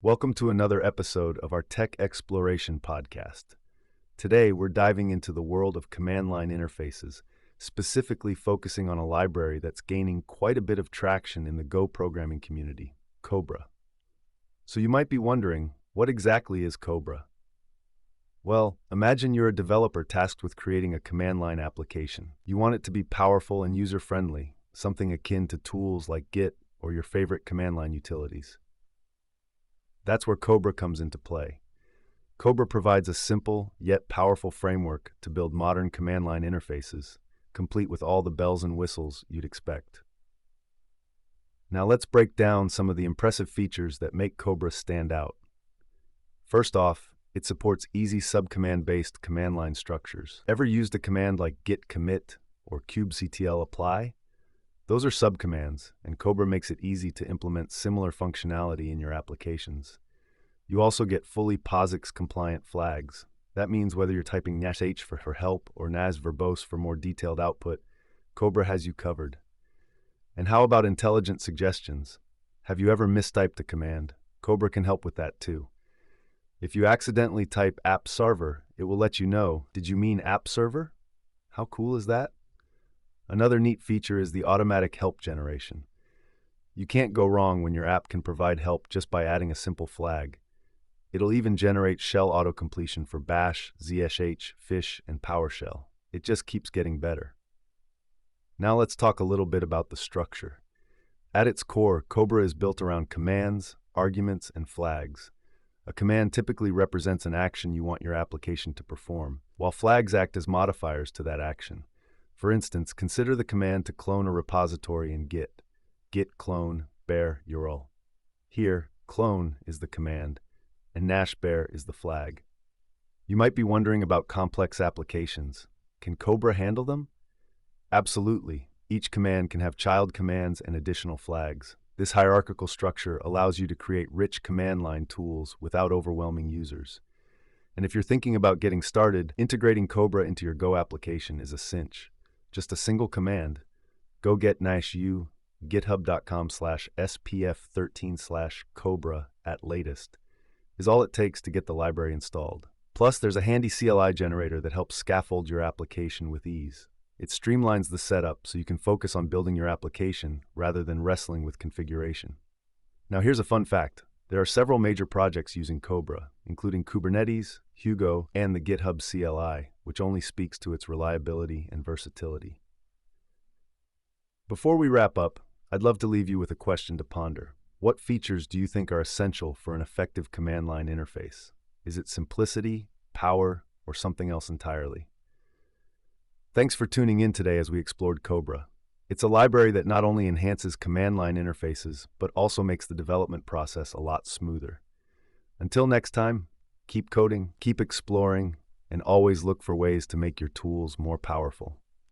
Welcome to another episode of our Tech Exploration podcast. Today, we're diving into the world of command line interfaces, specifically focusing on a library that's gaining quite a bit of traction in the Go programming community, Cobra. So you might be wondering, what exactly is Cobra? Well, imagine you're a developer tasked with creating a command line application. You want it to be powerful and user-friendly, something akin to tools like Git or your favorite command line utilities. That's where Cobra comes into play. Cobra provides a simple yet powerful framework to build modern command line interfaces, complete with all the bells and whistles you'd expect. Now let's break down some of the impressive features that make Cobra stand out. First off, it supports easy subcommand-based command line structures. Ever used a command like git commit or kubectl apply? Those are subcommands, and Cobra makes it easy to implement similar functionality in your applications. You also get fully POSIX-compliant flags. That means whether you're typing -h for help or -nas verbose for more detailed output, Cobra has you covered. And how about intelligent suggestions? Have you ever mistyped a command? Cobra can help with that too. If you accidentally type app server, it will let you know, did you mean app server? How cool is that? Another neat feature is the automatic help generation. You can't go wrong when your app can provide help just by adding a simple flag. It'll even generate shell autocompletion for Bash, ZSH, Fish, and PowerShell. It just keeps getting better. Now let's talk a little bit about the structure. At its core, Cobra is built around commands, arguments, and flags. A command typically represents an action you want your application to perform, while flags act as modifiers to that action. For instance, consider the command to clone a repository in Git. Git clone bear URL. Here, clone is the command, and -bear is the flag. You might be wondering about complex applications. Can Cobra handle them? Absolutely. Each command can have child commands and additional flags. This hierarchical structure allows you to create rich command line tools without overwhelming users. And if you're thinking about getting started, integrating Cobra into your Go application is a cinch. Just a single command, go get -u github.com/spf13/cobra at latest, is all it takes to get the library installed. Plus, there's a handy CLI generator that helps scaffold your application with ease. It streamlines the setup so you can focus on building your application rather than wrestling with configuration. Now here's a fun fact. There are several major projects using Cobra, including Kubernetes, Hugo, and the GitHub CLI, which only speaks to its reliability and versatility. Before we wrap up, I'd love to leave you with a question to ponder. What features do you think are essential for an effective command line interface? Is it simplicity, power, or something else entirely? Thanks for tuning in today as we explored Cobra. It's a library that not only enhances command line interfaces, but also makes the development process a lot smoother. Until next time, keep coding, keep exploring, and always look for ways to make your tools more powerful.